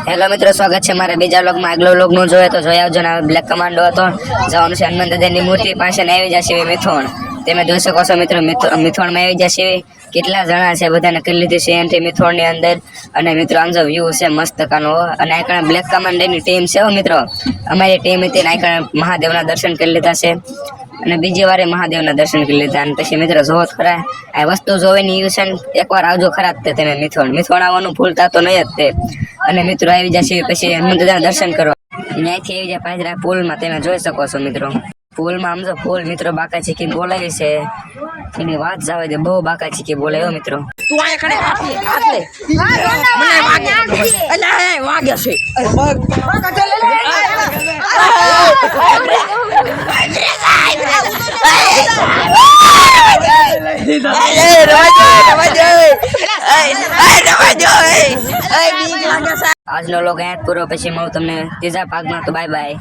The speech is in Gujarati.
હેલો મિત્રો, સ્વાગત છે મારા બીજા વ્લોગમાં. આગલો વ્લોગ નું જોઈએ તો જોઈ આવજો ને. બ્લેક કમાન્ડો હતો, જવાનું છે હનુમાન દાદાની મૂર્તિ પાસે ને આવી જશે મિથુન. તમે જોઈ શકો છો મિત્રો, મિથુનમાં આવી જશે. કેટલા જણા છે, બધાને કરી લીધી છે એન્ટ્રી મિથુન ની અંદર. અને મિત્રો આમ જો વ્યૂ છે મસ્ત કાનો. અને આ બ્લેક કમાન્ડોની ટીમ છે મિત્રો. અમારી ટીમ હતી ને આ મહાદેવના દર્શન કરી લીધા છે. અને બીજી વારે મહાદેવના દર્શન કરી લીધા. અને પછી મિત્રો જોવો ખરા, આ વસ્તુ જોવાની છે ને, એકવાર આવજો ખરા જ તે તમે મિથુન આવવાનું ભૂલતા તો નહીં જ તે. અને મિત્રો આવી જશે પછી હનુમાન દાદાના દર્શન કરવા. ત્યાંથી આવી જાય પાદરા પુલમાં, તમે જોઈ શકો છો મિત્રો. પુલમાં આમ જો ફૂલ મિત્રો બાકા ચીકી બોલાવી છે, એની વાત જાવે દે, બહુ બાકા ચીકી બોલે હો મિત્રો. તું આ ખડે આટલે મને વાગે એટલે વાગે છે આજનો લોગ અહીંયા જ પૂરો, પછી મળું તમને ત્રીજા ભાગમાં. તો બાય બાય.